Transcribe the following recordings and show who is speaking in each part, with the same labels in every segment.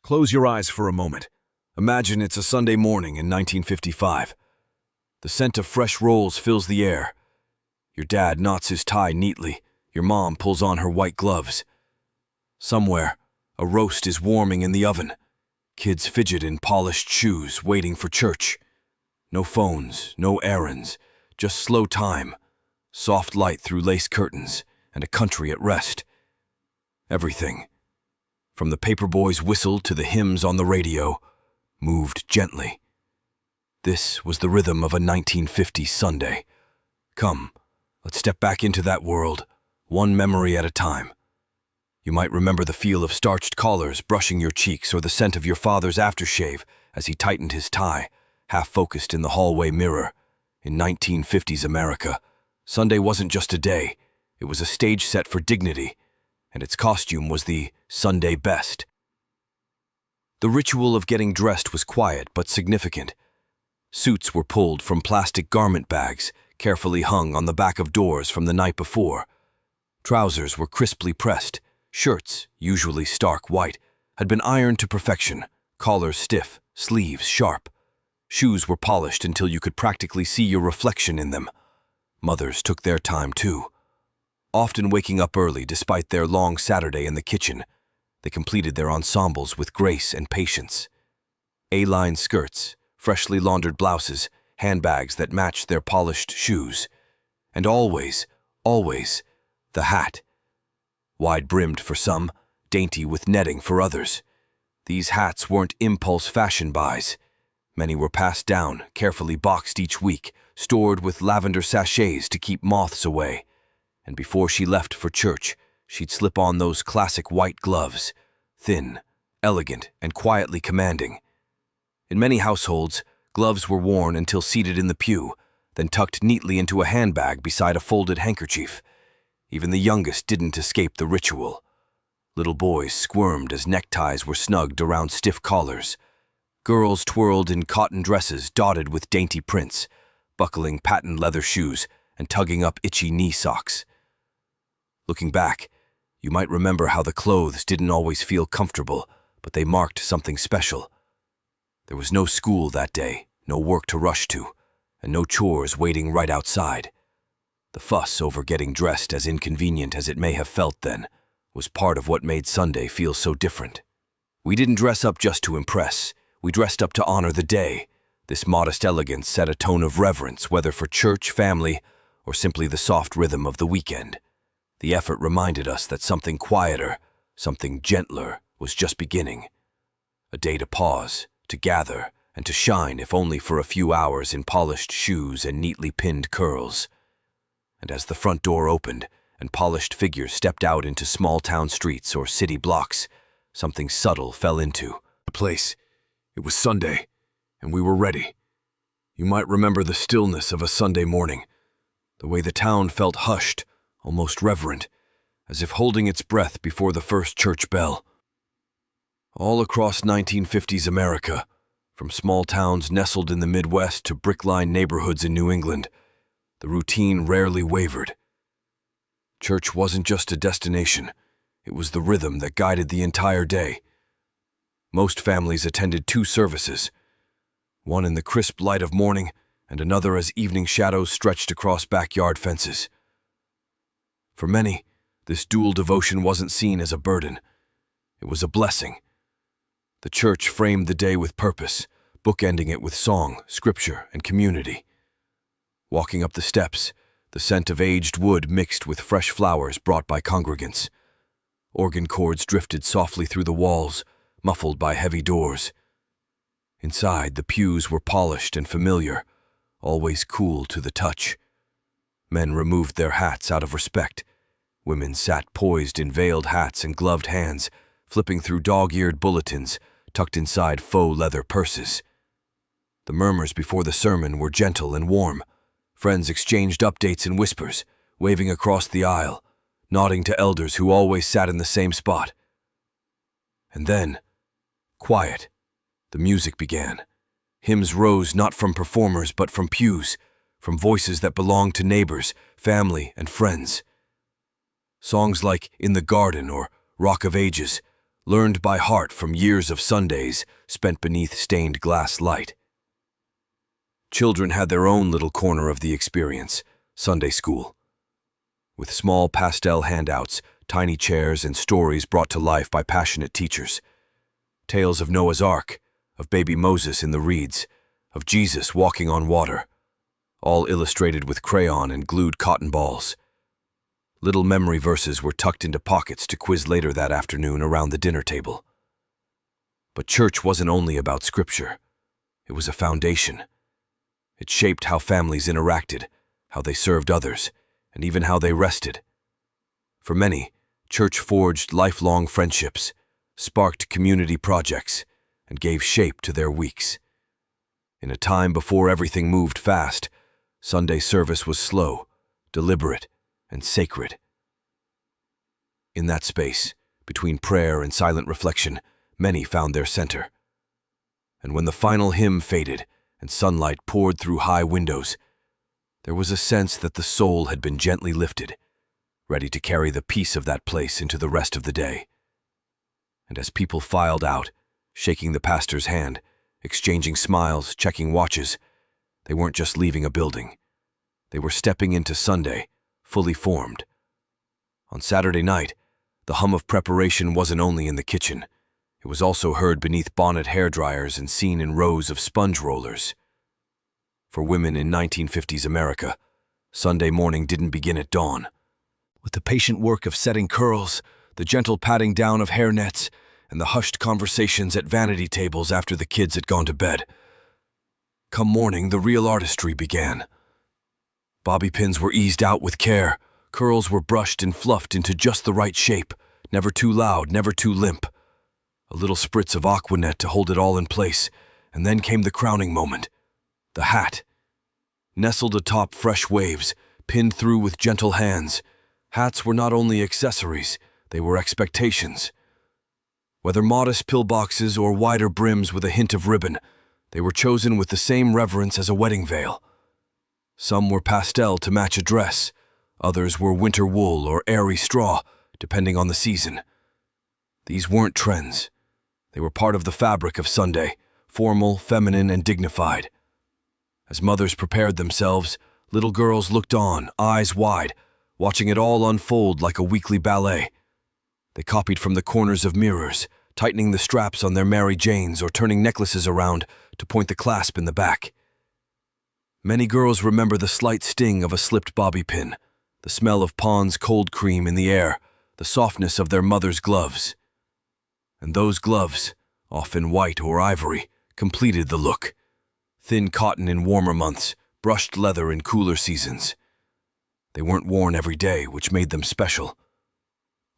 Speaker 1: Close your eyes for a moment. Imagine it's a Sunday morning in 1955. The scent of fresh rolls fills the air. Your dad knots his tie neatly. Your mom pulls on her white gloves. Somewhere, a roast is warming in the oven. Kids fidget in polished shoes, waiting for church. No phones, no errands, just slow time, soft light through lace curtains, and a country at rest. Everything, from the paperboy's whistle to the hymns on the radio, moved gently. This was the rhythm of a 1950s Sunday. Come, let's step back into that world, one memory at a time. You might remember the feel of starched collars brushing your cheeks or the scent of your father's aftershave as he tightened his tie, half-focused in the hallway mirror. In 1950s America, Sunday wasn't just a day, it was a stage set for dignity, and its costume was the Sunday best. The ritual of getting dressed was quiet but significant. Suits were pulled from plastic garment bags, carefully hung on the back of doors from the night before. Trousers were crisply pressed. Shirts, usually stark white, had been ironed to perfection, collars stiff, sleeves sharp. Shoes were polished until you could practically see your reflection in them. Mothers took their time too. Often waking up early despite their long Saturday in the kitchen, they completed their ensembles with grace and patience. A-line skirts, freshly laundered blouses, handbags that matched their polished shoes. And always, always, the hat. Wide-brimmed for some, dainty with netting for others. These hats weren't impulse fashion buys. Many were passed down, carefully boxed each week, stored with lavender sachets to keep moths away. And before she left for church, she'd slip on those classic white gloves, thin, elegant, and quietly commanding. In many households, gloves were worn until seated in the pew, then tucked neatly into a handbag beside a folded handkerchief. Even the youngest didn't escape the ritual. Little boys squirmed as neckties were snugged around stiff collars. Girls twirled in cotton dresses dotted with dainty prints, buckling patent leather shoes and tugging up itchy knee socks. Looking back, you might remember how the clothes didn't always feel comfortable, but they marked something special. There was no school that day, no work to rush to, and no chores waiting right outside. The fuss over getting dressed, as inconvenient as it may have felt then, was part of what made Sunday feel so different. We didn't dress up just to impress. We dressed up to honor the day. This modest elegance set a tone of reverence, whether for church, family, or simply the soft rhythm of the weekend. The effort reminded us that something quieter, something gentler, was just beginning. A day to pause, to gather, and to shine, if only for a few hours, in polished shoes and neatly pinned curls. And as the front door opened and polished figures stepped out into small-town streets or city blocks, something subtle fell into the place. It was Sunday, and we were ready. You might remember the stillness of a Sunday morning, the way the town felt hushed, almost reverent, as if holding its breath before the first church bell. All across 1950s America, from small towns nestled in the Midwest to brick-lined neighborhoods in New England, the routine rarely wavered. Church wasn't just a destination, it was the rhythm that guided the entire day. Most families attended 2 services, one in the crisp light of morning and another as evening shadows stretched across backyard fences. For many, this dual devotion wasn't seen as a burden. It was a blessing. The church framed the day with purpose, bookending it with song, scripture, and community. Walking up the steps, the scent of aged wood mixed with fresh flowers brought by congregants. Organ chords drifted softly through the walls, muffled by heavy doors. Inside, the pews were polished and familiar, always cool to the touch. Men removed their hats out of respect. Women sat poised in veiled hats and gloved hands, flipping through dog-eared bulletins tucked inside faux leather purses. The murmurs before the sermon were gentle and warm. Friends exchanged updates in whispers, waving across the aisle, nodding to elders who always sat in the same spot. And then, quiet. The music began. Hymns rose not from performers but from pews, from voices that belonged to neighbors, family, and friends. Songs like In the Garden or Rock of Ages, learned by heart from years of Sundays spent beneath stained glass light. Children had their own little corner of the experience, Sunday school. With small pastel handouts, tiny chairs, and stories brought to life by passionate teachers. Tales of Noah's Ark, of baby Moses in the reeds, of Jesus walking on water, all illustrated with crayon and glued cotton balls. Little memory verses were tucked into pockets to quiz later that afternoon around the dinner table. But church wasn't only about scripture. It was a foundation. It shaped how families interacted, how they served others, and even how they rested. For many, church forged lifelong friendships, sparked community projects, and gave shape to their weeks. In a time before everything moved fast, Sunday service was slow, deliberate, and sacred. In that space, between prayer and silent reflection, many found their center. And when the final hymn faded and sunlight poured through high windows, there was a sense that the soul had been gently lifted, ready to carry the peace of that place into the rest of the day. And as people filed out, shaking the pastor's hand, exchanging smiles, checking watches, they weren't just leaving a building. They were stepping into Sunday, fully formed. On Saturday night, the hum of preparation wasn't only in the kitchen. It was also heard beneath bonnet hairdryers and seen in rows of sponge rollers. For women in 1950s America, Sunday morning didn't begin at dawn. With the patient work of setting curls, the gentle patting down of hair nets, and the hushed conversations at vanity tables after the kids had gone to bed. Come morning, the real artistry began. Bobby pins were eased out with care, curls were brushed and fluffed into just the right shape, never too loud, never too limp. A little spritz of Aquanet to hold it all in place, and then came the crowning moment. The hat. Nestled atop fresh waves, pinned through with gentle hands, hats were not only accessories, they were expectations. Whether modest pillboxes or wider brims with a hint of ribbon, they were chosen with the same reverence as a wedding veil. Some were pastel to match a dress, others were winter wool or airy straw, depending on the season. These weren't trends. They were part of the fabric of Sunday, formal, feminine, and dignified. As mothers prepared themselves, little girls looked on, eyes wide, watching it all unfold like a weekly ballet. They copied from the corners of mirrors, tightening the straps on their Mary Janes or turning necklaces around to point the clasp in the back. Many girls remember the slight sting of a slipped bobby pin, the smell of Pond's cold cream in the air, the softness of their mother's gloves. And those gloves, often white or ivory, completed the look. Thin cotton in warmer months, brushed leather in cooler seasons. They weren't worn every day, which made them special.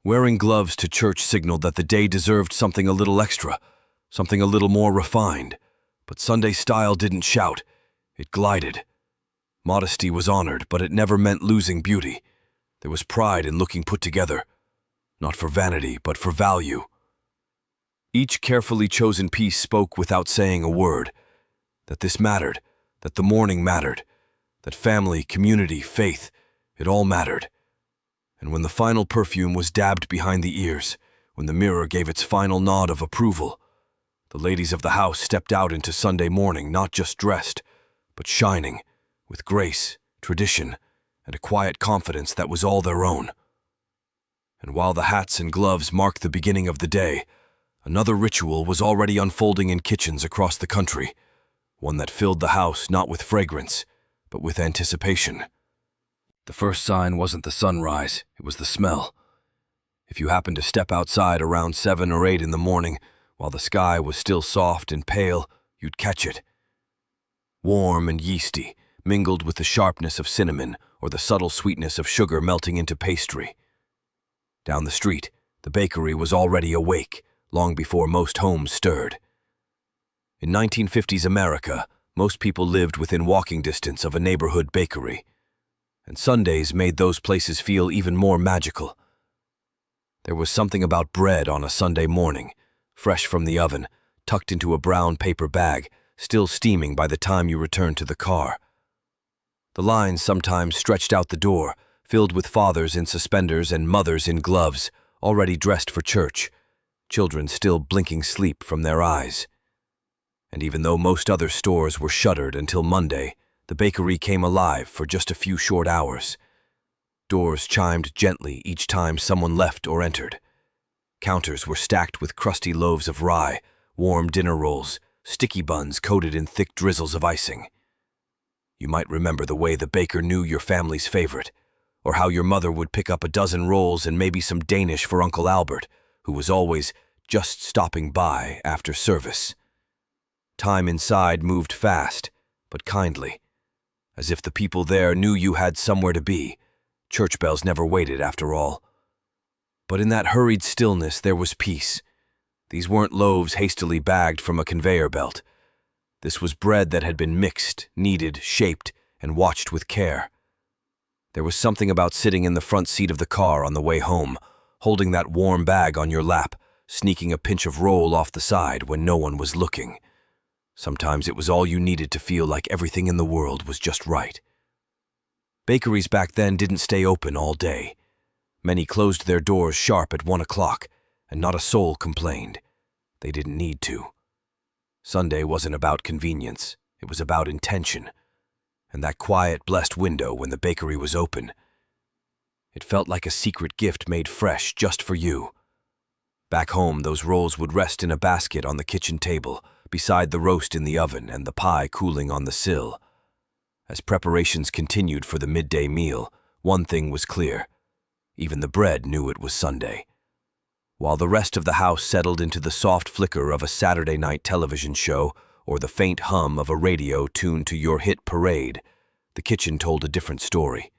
Speaker 1: Wearing gloves to church signaled that the day deserved something a little extra, something a little more refined. But Sunday style didn't shout, it glided. Modesty was honored, but it never meant losing beauty. There was pride in looking put together, not for vanity, but for value. Each carefully chosen piece spoke without saying a word, that this mattered, that the morning mattered, that family, community, faith, it all mattered. And when the final perfume was dabbed behind the ears, when the mirror gave its final nod of approval, the ladies of the house stepped out into Sunday morning not just dressed, but shining, with grace, tradition, and a quiet confidence that was all their own. And while the hats and gloves marked the beginning of the day, another ritual was already unfolding in kitchens across the country, one that filled the house not with fragrance, but with anticipation. The first sign wasn't the sunrise, it was the smell. If you happened to step outside around 7 or 8 in the morning, while the sky was still soft and pale, you'd catch it. Warm and yeasty, mingled with the sharpness of cinnamon or the subtle sweetness of sugar melting into pastry. Down the street, the bakery was already awake, long before most homes stirred. In 1950s America, most people lived within walking distance of a neighborhood bakery, and Sundays made those places feel even more magical. There was something about bread on a Sunday morning, fresh from the oven, tucked into a brown paper bag, still steaming by the time you returned to the car. The lines sometimes stretched out the door, filled with fathers in suspenders and mothers in gloves, already dressed for church, children still blinking sleep from their eyes. And even though most other stores were shuttered until Monday, the bakery came alive for just a few short hours. Doors chimed gently each time someone left or entered. Counters were stacked with crusty loaves of rye, warm dinner rolls, sticky buns coated in thick drizzles of icing. You might remember the way the baker knew your family's favorite, or how your mother would pick up a dozen rolls and maybe some Danish for Uncle Albert, who was always just stopping by after service. Time inside moved fast, but kindly. As if the people there knew you had somewhere to be. Church bells never waited, after all. But in that hurried stillness there was peace. These weren't loaves hastily bagged from a conveyor belt. This was bread that had been mixed, kneaded, shaped, and watched with care. There was something about sitting in the front seat of the car on the way home, holding that warm bag on your lap, sneaking a pinch of roll off the side when no one was looking. Sometimes it was all you needed to feel like everything in the world was just right. Bakeries back then didn't stay open all day. Many closed their doors sharp at 1 o'clock, and not a soul complained. They didn't need to. Sunday wasn't about convenience, it was about intention. And that quiet, blessed window when the bakery was open, it felt like a secret gift made fresh just for you. Back home, those rolls would rest in a basket on the kitchen table, beside the roast in the oven and the pie cooling on the sill. As preparations continued for the midday meal, one thing was clear. Even the bread knew it was Sunday. While the rest of the house settled into the soft flicker of a Saturday night television show or the faint hum of a radio tuned to your hit Parade, the kitchen told a different story.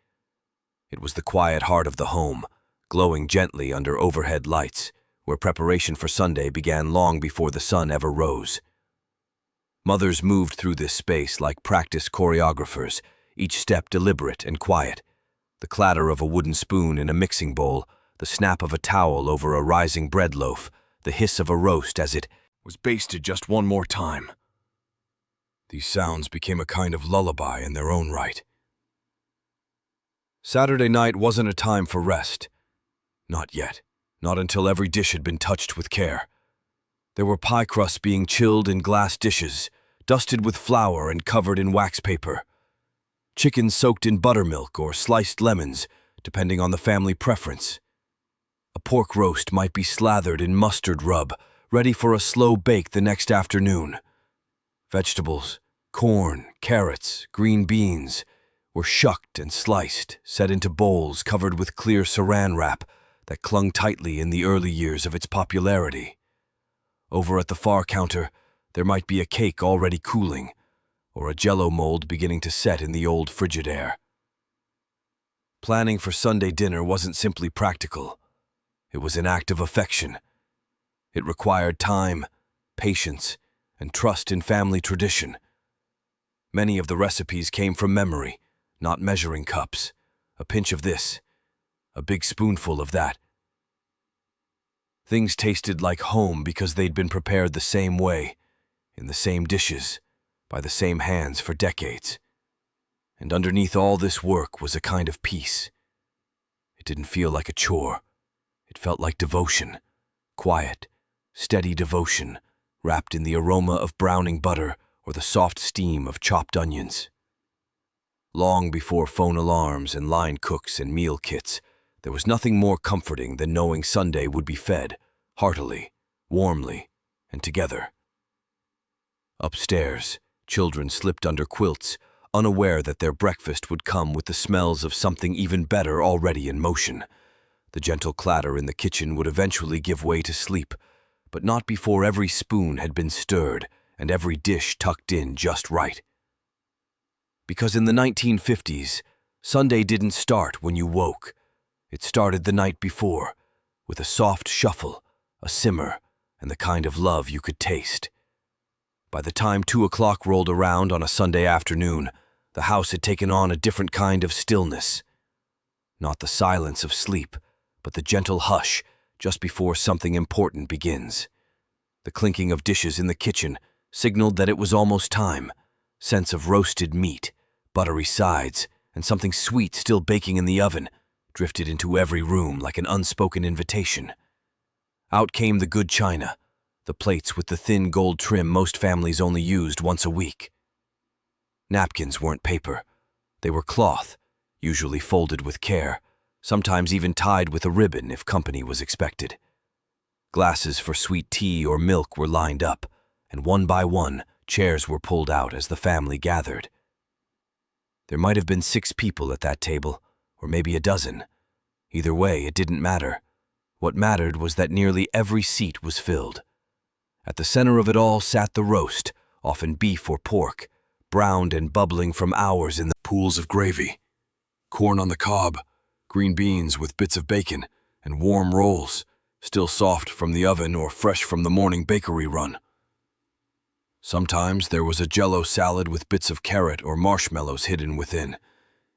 Speaker 1: It was the quiet heart of the home, glowing gently under overhead lights, where preparation for Sunday began long before the sun ever rose. Mothers moved through this space like practiced choreographers, each step deliberate and quiet. The clatter of a wooden spoon in a mixing bowl, the snap of a towel over a rising bread loaf, the hiss of a roast as it was basted just one more time. These sounds became a kind of lullaby in their own right. Saturday night wasn't a time for rest. Not yet. Not until every dish had been touched with care. There were pie crusts being chilled in glass dishes, dusted with flour and covered in wax paper. Chicken soaked in buttermilk or sliced lemons, depending on the family preference. A pork roast might be slathered in mustard rub, ready for a slow bake the next afternoon. Vegetables, corn, carrots, green beans, were shucked and sliced, set into bowls covered with clear saran wrap that clung tightly in the early years of its popularity. Over at the far counter, there might be a cake already cooling, or a Jell-O mold beginning to set in the old Frigidaire. Planning for Sunday dinner wasn't simply practical. It was an act of affection. It required time, patience, and trust in family tradition. Many of the recipes came from memory, not measuring cups. A pinch of this, a big spoonful of that. Things tasted like home because they'd been prepared the same way, in the same dishes, by the same hands for decades. And underneath all this work was a kind of peace. It didn't feel like a chore. It felt like devotion, quiet, steady devotion, wrapped in the aroma of browning butter or the soft steam of chopped onions. Long before phone alarms and line cooks and meal kits, there was nothing more comforting than knowing Sunday would be fed, heartily, warmly, and together. Upstairs, children slipped under quilts, unaware that their breakfast would come with the smells of something even better already in motion. The gentle clatter in the kitchen would eventually give way to sleep, but not before every spoon had been stirred and every dish tucked in just right. Because in the 1950s, Sunday didn't start when you woke. It started the night before, with a soft shuffle, a simmer, and the kind of love you could taste. By the time 2 o'clock rolled around on a Sunday afternoon, the house had taken on a different kind of stillness. Not the silence of sleep, but the gentle hush just before something important begins. The clinking of dishes in the kitchen signaled that it was almost time. Scents of roasted meat, buttery sides, and something sweet still baking in the oven drifted into every room like an unspoken invitation. Out came the good china, the plates with the thin gold trim most families only used once a week. Napkins weren't paper. They were cloth, usually folded with care, sometimes even tied with a ribbon if company was expected. Glasses for sweet tea or milk were lined up, and one by one, chairs were pulled out as the family gathered. There might have been 6 people at that table, or maybe a dozen. Either way, it didn't matter. What mattered was that nearly every seat was filled. At the center of it all sat the roast, often beef or pork, browned and bubbling from hours in the pools of gravy. Corn on the cob, green beans with bits of bacon, and warm rolls, still soft from the oven or fresh from the morning bakery run. Sometimes there was a Jell-O salad with bits of carrot or marshmallows hidden within,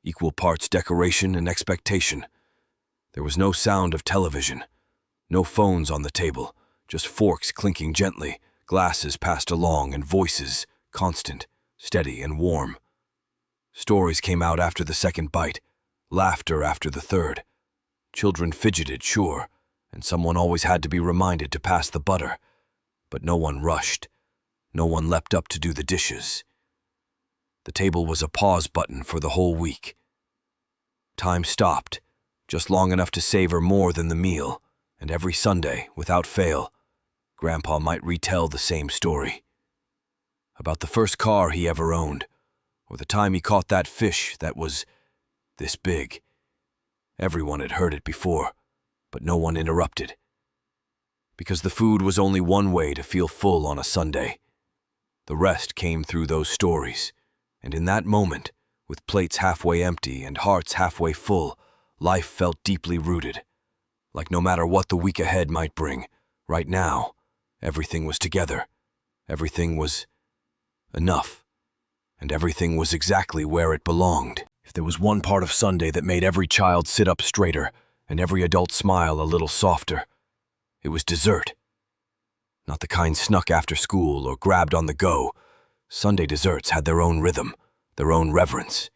Speaker 1: equal parts decoration and expectation. There was no sound of television, no phones on the table, just forks clinking gently, glasses passed along, and voices, constant, steady, and warm. Stories came out after the second bite, laughter after the third. Children fidgeted, sure, and someone always had to be reminded to pass the butter, but no one rushed. No one leapt up to do the dishes. The table was a pause button for the whole week. Time stopped, just long enough to savor more than the meal, and every Sunday, without fail, Grandpa might retell the same story. About the first car he ever owned, or the time he caught that fish that was this big. Everyone had heard it before, but no one interrupted. Because the food was only one way to feel full on a Sunday. The rest came through those stories, and in that moment, with plates halfway empty and hearts halfway full, life felt deeply rooted. Like no matter what the week ahead might bring, right now, everything was together. Everything was enough. And everything was exactly where it belonged. If there was one part of Sunday that made every child sit up straighter and every adult smile a little softer, it was dessert. Not the kind snuck after school or grabbed on the go. Sunday desserts had their own rhythm, their own reverence.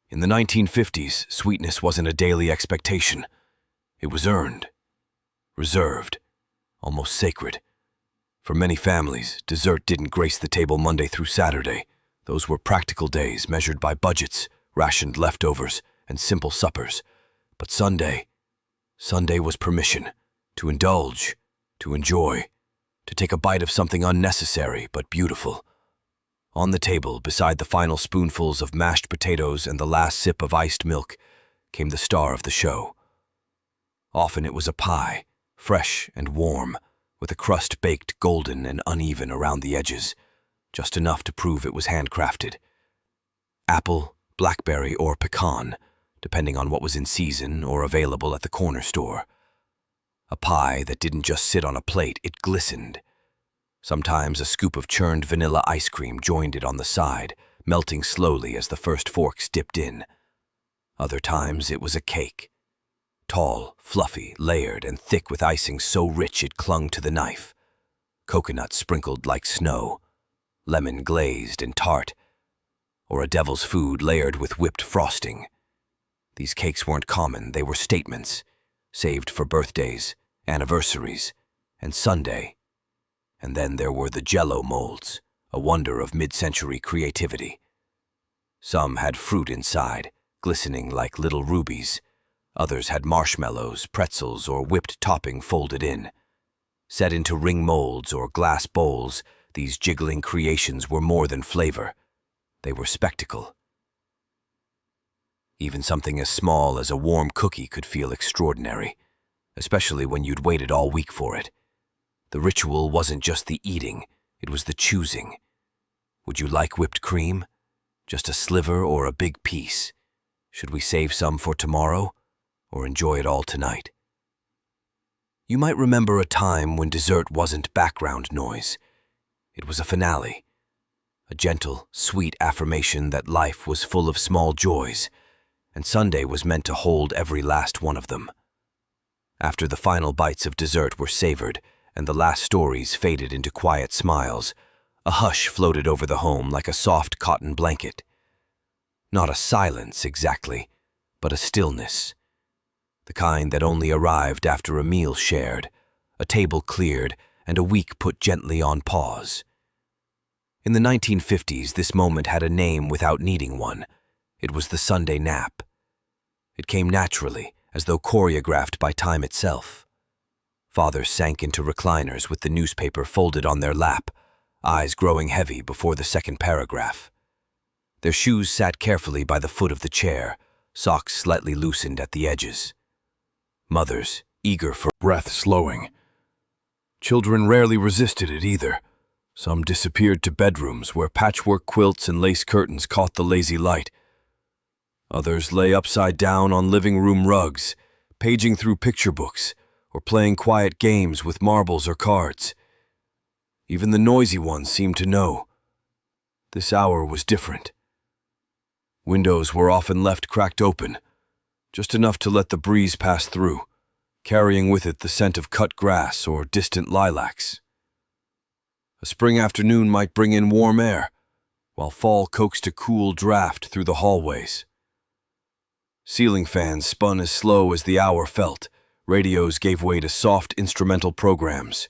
Speaker 1: In the 1950s, sweetness wasn't a daily expectation. It was earned, reserved, almost sacred. For many families, dessert didn't grace the table Monday through Saturday. Those were practical days measured by budgets, rationed leftovers, and simple suppers. But Sunday was permission to indulge, to enjoy, to take a bite of something unnecessary but beautiful. On the table, beside the final spoonfuls of mashed potatoes and the last sip of iced milk, came the star of the show. Often it was a pie, fresh and warm, with a crust baked golden and uneven around the edges, just enough to prove it was handcrafted. Apple, blackberry, or pecan, depending on what was in season or available at the corner store. A pie that didn't just sit on a plate, it glistened. Sometimes a scoop of churned vanilla ice cream joined it on the side, melting slowly as the first forks dipped in. Other times it was a cake. Tall, fluffy, layered, and thick with icing so rich it clung to the knife. Coconut sprinkled like snow, lemon glazed and tart, or a devil's food layered with whipped frosting. These cakes weren't common, they were statements, saved for birthdays, anniversaries, and Sunday. And then there were the Jell-O molds, a wonder of mid-century creativity. Some had fruit inside, glistening like little rubies. Others had marshmallows, pretzels, or whipped topping folded in. Set into ring molds or glass bowls, these jiggling creations were more than flavor. They were spectacle. Even something as small as a warm cookie could feel extraordinary, especially when you'd waited all week for it. The ritual wasn't just the eating, it was the choosing. Would you like whipped cream? Just a sliver or a big piece? Should we save some for tomorrow, or enjoy it all tonight? You might remember a time when dessert wasn't background noise. It was a finale, a gentle, sweet affirmation that life was full of small joys, and Sunday was meant to hold every last one of them. After the final bites of dessert were savored and the last stories faded into quiet smiles, a hush floated over the home like a soft cotton blanket. Not a silence exactly, but a stillness. The kind that only arrived after a meal shared, a table cleared, and a week put gently on pause. In the 1950s, this moment had a name without needing one. It was the Sunday nap. It came naturally, as though choreographed by time itself. Fathers sank into recliners with the newspaper folded on their lap, eyes growing heavy before the second paragraph. Their shoes sat carefully by the foot of the chair, socks slightly loosened at the edges. Mothers, eager for breath slowing. Children rarely resisted it either. Some disappeared to bedrooms where patchwork quilts and lace curtains caught the lazy light. Others lay upside down on living room rugs, paging through picture books or playing quiet games with marbles or cards. Even the noisy ones seemed to know. This hour was different. Windows were often left cracked open, just enough to let the breeze pass through, carrying with it the scent of cut grass or distant lilacs. A spring afternoon might bring in warm air, while fall coaxed a cool draft through the hallways. Ceiling fans spun as slow as the hour felt. Radios gave way to soft instrumental programs,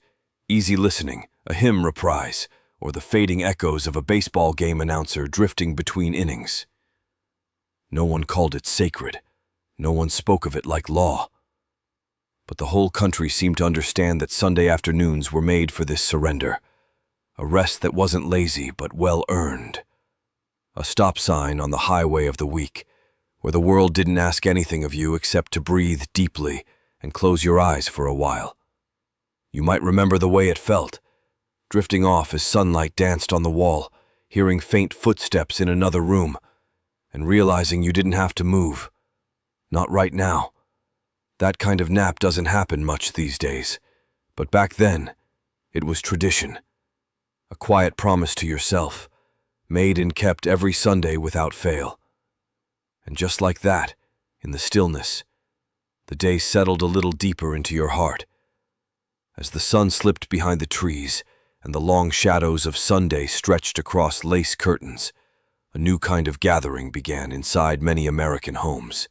Speaker 1: easy listening, a hymn reprise, or the fading echoes of a baseball game announcer drifting between innings. No one called it sacred. No one spoke of it like law. But the whole country seemed to understand that Sunday afternoons were made for this surrender, a rest that wasn't lazy but well-earned. A stop sign on the highway of the week, where the world didn't ask anything of you except to breathe deeply and close your eyes for a while. You might remember the way it felt, drifting off as sunlight danced on the wall, hearing faint footsteps in another room, and realizing you didn't have to move. Not right now. That kind of nap doesn't happen much these days, but back then, it was tradition. A quiet promise to yourself, made and kept every Sunday without fail. And just like that, in the stillness, the day settled a little deeper into your heart. As the sun slipped behind the trees and the long shadows of Sunday stretched across lace curtains, a new kind of gathering began inside many American homes.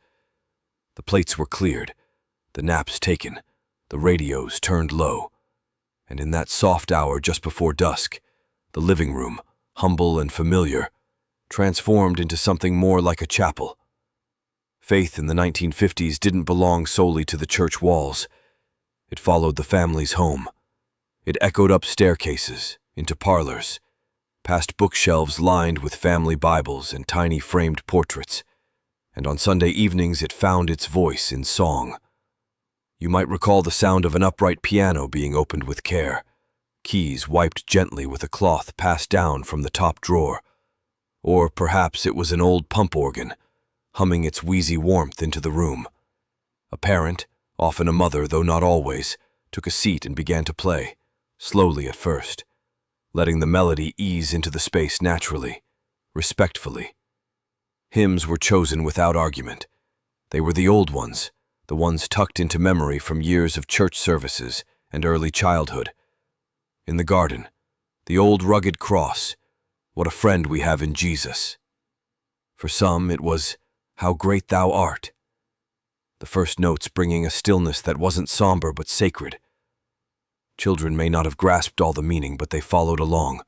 Speaker 1: The plates were cleared, the naps taken, the radios turned low, and in that soft hour just before dusk, the living room, humble and familiar, transformed into something more like a chapel. Faith in the 1950s didn't belong solely to the church walls. It followed the family's home. It echoed up staircases, into parlors, past bookshelves lined with family Bibles and tiny framed portraits, and on Sunday evenings it found its voice in song. You might recall the sound of an upright piano being opened with care, keys wiped gently with a cloth passed down from the top drawer, or perhaps it was an old pump organ, humming its wheezy warmth into the room. A parent, often a mother though not always, took a seat and began to play, slowly at first, letting the melody ease into the space naturally, respectfully. Hymns were chosen without argument. They were the old ones, the ones tucked into memory from years of church services and early childhood. In the garden, the old rugged cross, what a friend we have in Jesus. For some, it was, How Great Thou Art. The first notes bringing a stillness that wasn't somber but sacred. Children may not have grasped all the meaning, but they followed along,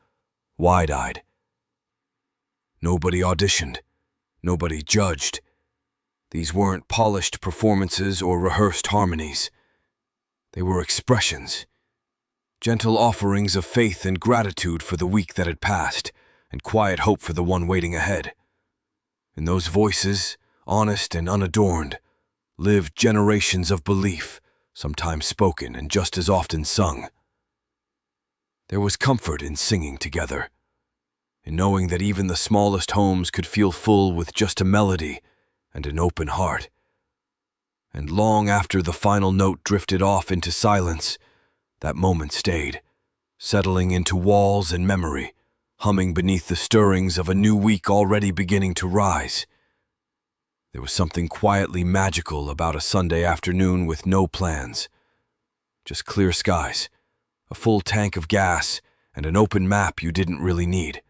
Speaker 1: wide-eyed. Nobody auditioned. Nobody judged. These weren't polished performances or rehearsed harmonies. They were expressions, gentle offerings of faith and gratitude for the week that had passed, and quiet hope for the one waiting ahead. In those voices, honest and unadorned, lived generations of belief, sometimes spoken and just as often sung. There was comfort in singing together, in knowing that even the smallest homes could feel full with just a melody and an open heart. And long after the final note drifted off into silence, that moment stayed, settling into walls and memory, humming beneath the stirrings of a new week already beginning to rise. There was something quietly magical about a Sunday afternoon with no plans. Just clear skies, a full tank of gas, and an open map you didn't really need.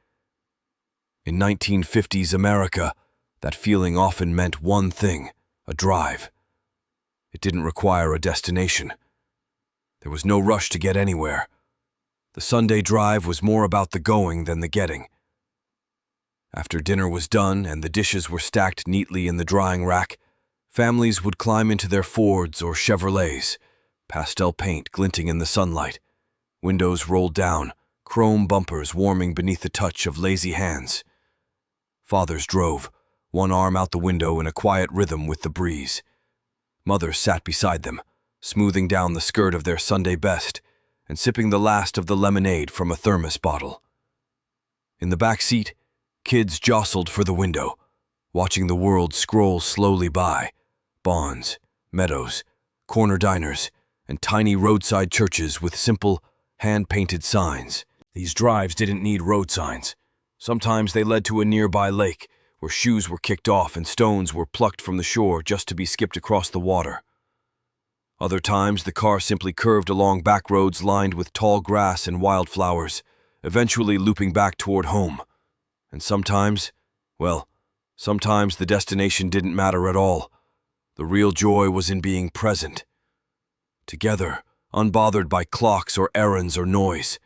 Speaker 1: In 1950s America, that feeling often meant one thing, a drive. It didn't require a destination. There was no rush to get anywhere. The Sunday drive was more about the going than the getting. After dinner was done and the dishes were stacked neatly in the drying rack, families would climb into their Fords or Chevrolets, pastel paint glinting in the sunlight, windows rolled down, chrome bumpers warming beneath the touch of lazy hands. Fathers drove, one arm out the window in a quiet rhythm with the breeze. Mothers sat beside them, smoothing down the skirt of their Sunday best and sipping the last of the lemonade from a thermos bottle. In the back seat, kids jostled for the window, watching the world scroll slowly by. Bonds, meadows, corner diners, and tiny roadside churches with simple, hand-painted signs. These drives didn't need road signs. Sometimes they led to a nearby lake, where shoes were kicked off and stones were plucked from the shore just to be skipped across the water. Other times, the car simply curved along back roads lined with tall grass and wildflowers, eventually looping back toward home. And sometimes the destination didn't matter at all. The real joy was in being present. Together, unbothered by clocks or errands or noise.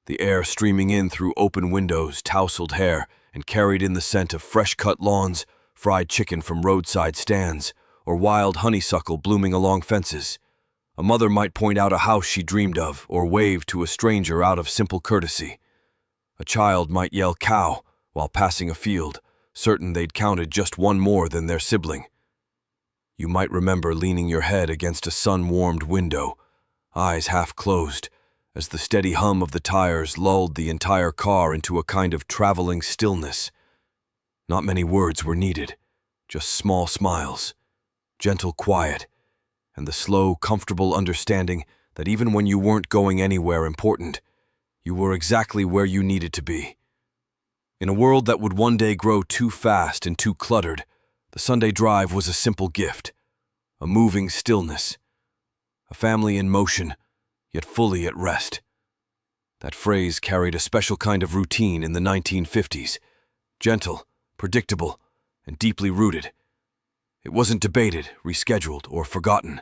Speaker 1: The air streaming in through open windows, tousled hair, and carried in the scent of fresh-cut lawns, fried chicken from roadside stands, or wild honeysuckle blooming along fences. A mother might point out a house she dreamed of, or wave to a stranger out of simple courtesy. A child might yell cow while passing a field, certain they'd counted just one more than their sibling. You might remember leaning your head against a sun-warmed window, eyes half closed, as the steady hum of the tires lulled the entire car into a kind of traveling stillness. Not many words were needed, just small smiles, gentle quiet, and the slow, comfortable understanding that even when you weren't going anywhere important, you were exactly where you needed to be. In a world that would one day grow too fast and too cluttered, the Sunday drive was a simple gift, a moving stillness, a family in motion, yet fully at rest. That phrase carried a special kind of routine in the 1950s, gentle, predictable, and deeply rooted. It wasn't debated, rescheduled, or forgotten.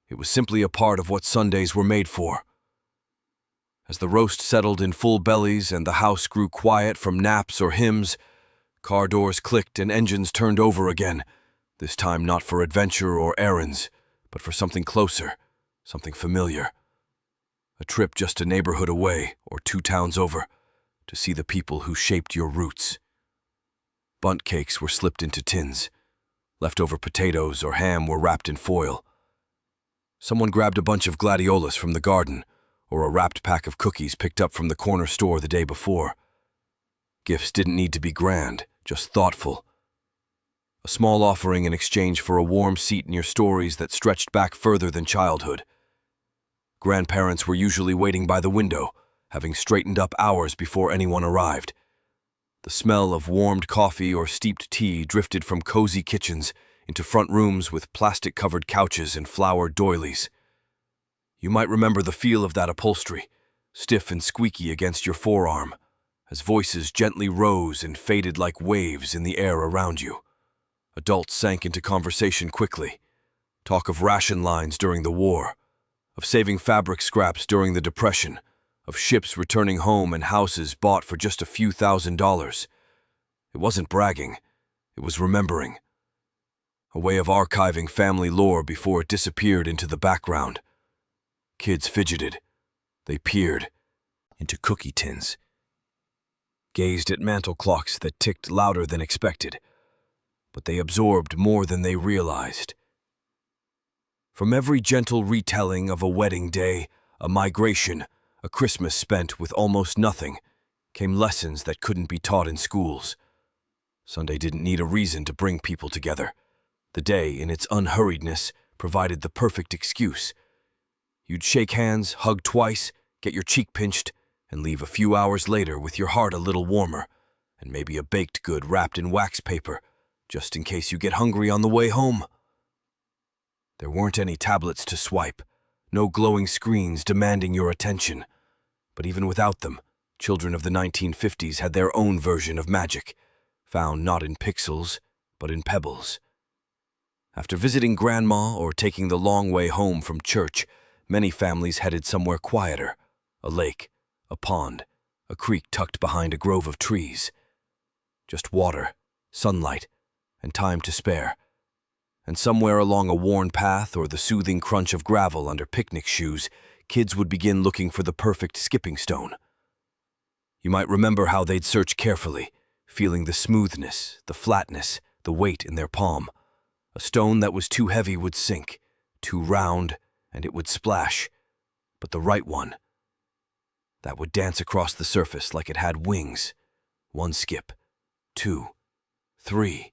Speaker 1: It was simply a part of what Sundays were made for. As the roast settled in full bellies and the house grew quiet from naps or hymns, car doors clicked and engines turned over again, this time not for adventure or errands, but for something closer, something familiar. A trip just a neighborhood away or 2 towns over to see the people who shaped your roots. Bundt cakes were slipped into tins. Leftover potatoes or ham were wrapped in foil. Someone grabbed a bunch of gladiolas from the garden or a wrapped pack of cookies picked up from the corner store the day before. Gifts didn't need to be grand, just thoughtful. A small offering in exchange for a warm seat near stories that stretched back further than childhood. Grandparents were usually waiting by the window, having straightened up hours before anyone arrived. The smell of warmed coffee or steeped tea drifted from cozy kitchens into front rooms with plastic-covered couches and flowered doilies. You might remember the feel of that upholstery, stiff and squeaky against your forearm, as voices gently rose and faded like waves in the air around you. Adults sank into conversation quickly. Talk of ration lines during the war, of saving fabric scraps during the Depression, of ships returning home and houses bought for just a few $1,000s. It wasn't bragging, it was remembering. A way of archiving family lore before it disappeared into the background. Kids fidgeted. They peered into cookie tins, gazed at mantel clocks that ticked louder than expected, but they absorbed more than they realized. From every gentle retelling of a wedding day, a migration, a Christmas spent with almost nothing, came lessons that couldn't be taught in schools. Sunday didn't need a reason to bring people together. The day, in its unhurriedness, provided the perfect excuse. You'd shake hands, hug twice, get your cheek pinched, and leave a few hours later with your heart a little warmer, and maybe a baked good wrapped in wax paper, just in case you get hungry on the way home. There weren't any tablets to swipe, no glowing screens demanding your attention. But even without them, children of the 1950s had their own version of magic, found not in pixels, but in pebbles. After visiting Grandma or taking the long way home from church, Many families headed somewhere quieter, a lake, a pond, a creek tucked behind a grove of trees. Just water, sunlight, and time to spare. And somewhere along a worn path or the soothing crunch of gravel under picnic shoes, kids would begin looking for the perfect skipping stone. You might remember how they'd search carefully, feeling the smoothness, the flatness, the weight in their palm. A stone that was too heavy would sink, too round, and it would splash. But the right one, that would dance across the surface like it had wings. One skip, 2, 3.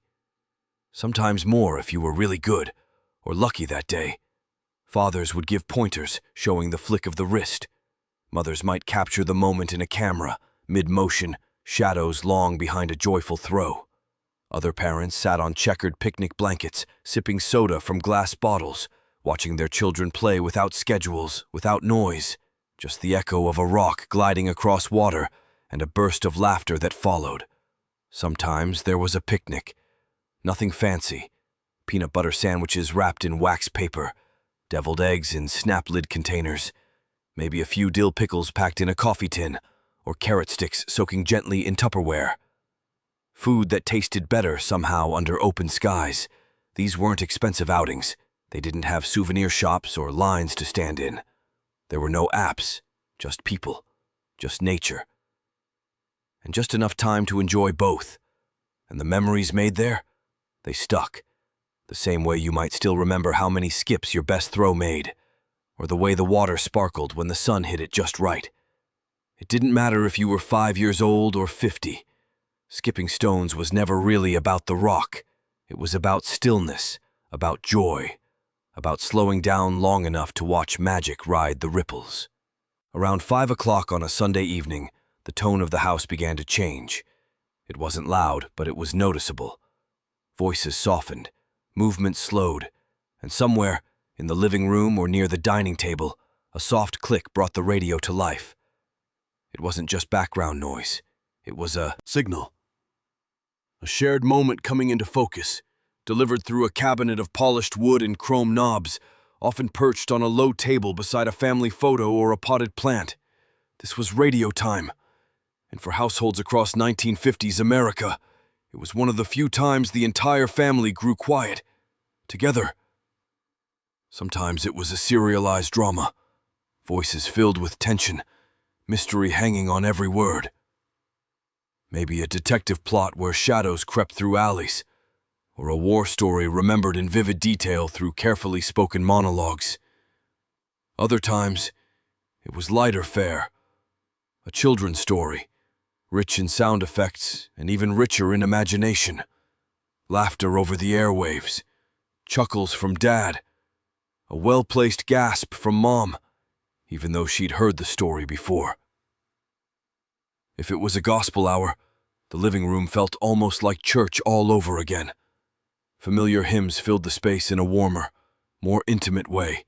Speaker 1: Sometimes more if you were really good, or lucky that day. Fathers would give pointers, showing the flick of the wrist. Mothers might capture the moment in a camera, mid-motion, shadows long behind a joyful throw. Other parents sat on checkered picnic blankets, sipping soda from glass bottles, watching their children play without schedules, without noise, just the echo of a rock gliding across water and a burst of laughter that followed. Sometimes there was a picnic. Nothing fancy. Peanut butter sandwiches wrapped in wax paper, deviled eggs in snap-lid containers, maybe a few dill pickles packed in a coffee tin, or carrot sticks soaking gently in Tupperware. Food that tasted better somehow under open skies. These weren't expensive outings. They didn't have souvenir shops or lines to stand in. There were no apps, just people, just nature. And just enough time to enjoy both. And the memories made there, they stuck. The same way you might still remember how many skips your best throw made, or the way the water sparkled when the sun hit it just right. It didn't matter if you were 5 years old or 50. Skipping stones was never really about the rock. It was about stillness, about joy, about slowing down long enough to watch magic ride the ripples. Around 5 o'clock on a Sunday evening, the tone of the house began to change. It wasn't loud, but it was noticeable. Voices softened, movement slowed, and somewhere, in the living room or near the dining table, a soft click brought the radio to life. It wasn't just background noise. It was a signal. A shared moment coming into focus, delivered through a cabinet of polished wood and chrome knobs, often perched on a low table beside a family photo or a potted plant. This was radio time. And for households across 1950s America, it was one of the few times the entire family grew quiet, together. Sometimes it was a serialized drama, voices filled with tension, mystery hanging on every word. Maybe a detective plot where shadows crept through alleys, or a war story remembered in vivid detail through carefully spoken monologues. Other times, it was lighter fare, a children's story, rich in sound effects and even richer in imagination. Laughter over the airwaves, chuckles from Dad, a well-placed gasp from Mom, even though she'd heard the story before. If it was a gospel hour, the living room felt almost like church all over again. Familiar hymns filled the space in a warmer, more intimate way.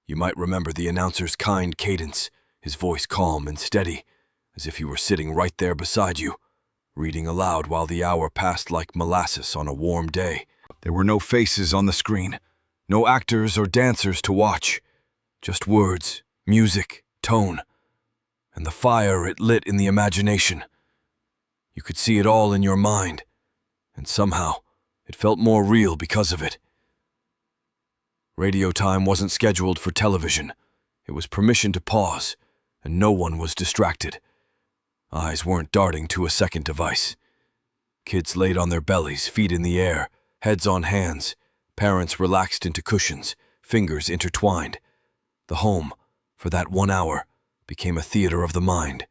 Speaker 1: You might remember the announcer's kind cadence, his voice calm and steady, as if he were sitting right there beside you, reading aloud while the hour passed like molasses on a warm day. There were no faces on the screen, no actors or dancers to watch, just words, music, tone, and the fire it lit in the imagination. You could see it all in your mind, and somehow it felt more real because of it. Radio time wasn't scheduled for television. It was permission to pause, and no one was distracted. Eyes weren't darting to a second device. Kids laid on their bellies, feet in the air, heads on hands, parents relaxed into cushions, fingers intertwined. The home, for that 1 hour, became a theater of the mind.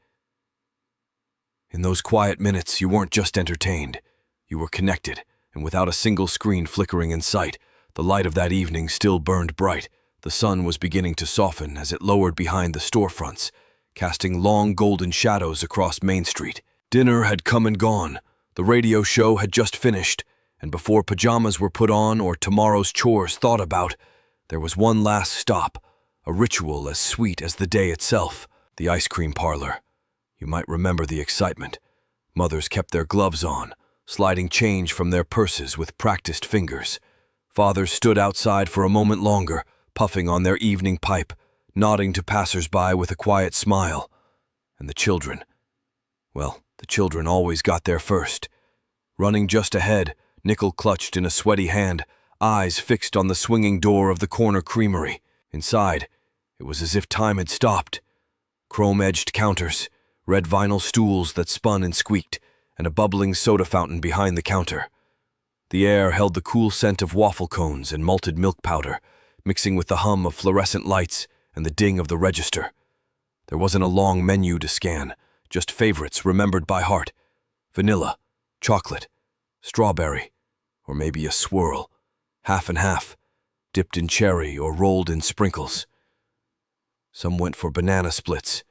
Speaker 1: In those quiet minutes, you weren't just entertained. You were connected, and without a single screen flickering in sight, the light of that evening still burned bright. The sun was beginning to soften as it lowered behind the storefronts, casting long golden shadows across Main Street. Dinner had come and gone. The radio show had just finished, and before pajamas were put on or tomorrow's chores thought about, there was one last stop, a ritual as sweet as the day itself, the ice cream parlor. You might remember the excitement. Mothers kept their gloves on, sliding change from their purses with practiced fingers. Fathers stood outside for a moment longer, puffing on their evening pipe, nodding to passers-by with a quiet smile. And the children. Well, the children always got there first. Running just ahead, nickel clutched in a sweaty hand, eyes fixed on the swinging door of the corner creamery. Inside, it was as if time had stopped. Chrome-edged counters, red vinyl stools that spun and squeaked, and a bubbling soda fountain behind the counter. The air held the cool scent of waffle cones and malted milk powder, mixing with the hum of fluorescent lights and the ding of the register. There wasn't a long menu to scan, just favorites remembered by heart. Vanilla, chocolate, strawberry, or maybe a swirl, half and half, dipped in cherry or rolled in sprinkles. Some went for banana splits,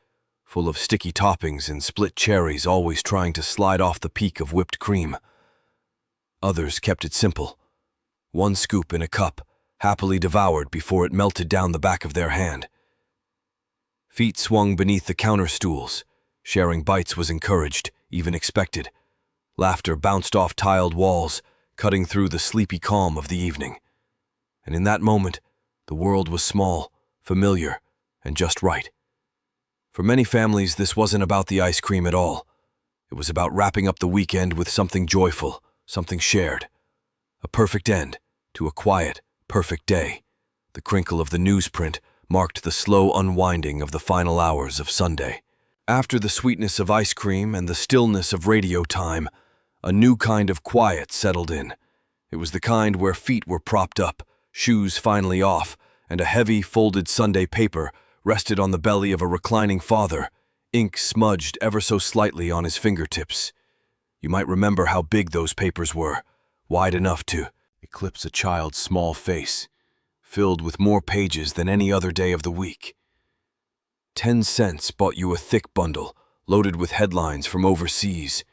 Speaker 1: full of sticky toppings and split cherries always trying to slide off the peak of whipped cream. Others kept it simple. One scoop in a cup, happily devoured before it melted down the back of their hand. Feet swung beneath the counter stools. Sharing bites was encouraged, even expected. Laughter bounced off tiled walls, cutting through the sleepy calm of the evening. And in that moment, the world was small, familiar, and just right. For many families, this wasn't about the ice cream at all. It was about wrapping up the weekend with something joyful, something shared. A perfect end to a quiet, perfect day. The crinkle of the newsprint marked the slow unwinding of the final hours of Sunday. After the sweetness of ice cream and the stillness of radio time, a new kind of quiet settled in. It was the kind where feet were propped up, shoes finally off, and a heavy, folded Sunday paper rested on the belly of a reclining father, ink smudged ever so slightly on his fingertips. You might remember how big those papers were, wide enough to eclipse a child's small face, filled with more pages than any other day of the week. 10 cents bought you a thick bundle, loaded with headlines from overseas,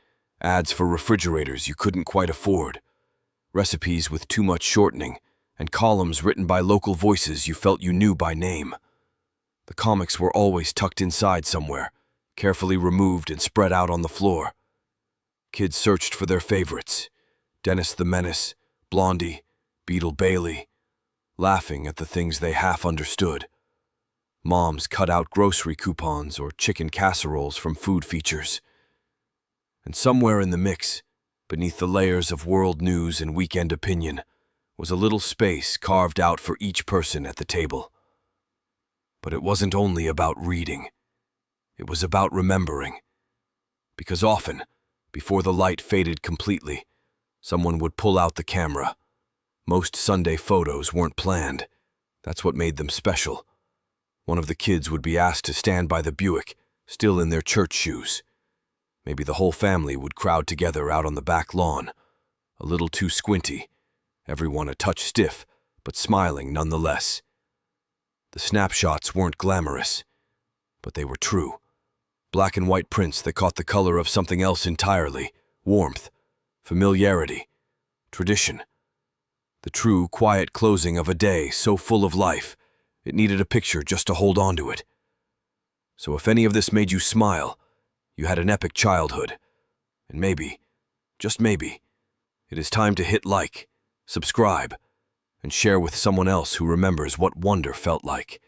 Speaker 1: ads for refrigerators you couldn't quite afford, recipes with too much shortening, and columns written by local voices you felt you knew by name. The comics were always tucked inside somewhere, carefully removed and spread out on the floor. Kids searched for their favorites, Dennis the Menace, Blondie, Beetle Bailey, laughing at the things they half understood. Moms cut out grocery coupons or chicken casseroles from food features. And somewhere in the mix, beneath the layers of world news and weekend opinion, was a little space carved out for each person at the table. But it wasn't only about reading. It was about remembering. Because often, before the light faded completely, someone would pull out the camera. Most Sunday photos weren't planned. That's what made them special. One of the kids would be asked to stand by the Buick, still in their church shoes. Maybe the whole family would crowd together out on the back lawn, a little too squinty, everyone a touch stiff, but smiling nonetheless. The snapshots weren't glamorous, but they were true. Black and white prints that caught the color of something else entirely, warmth, familiarity, tradition. The true, quiet closing of a day so full of life, it needed a picture just to hold on to it. So if any of this made you smile, you had an epic childhood. And maybe, just maybe, it is time to hit like, subscribe, and share with someone else who remembers what wonder felt like.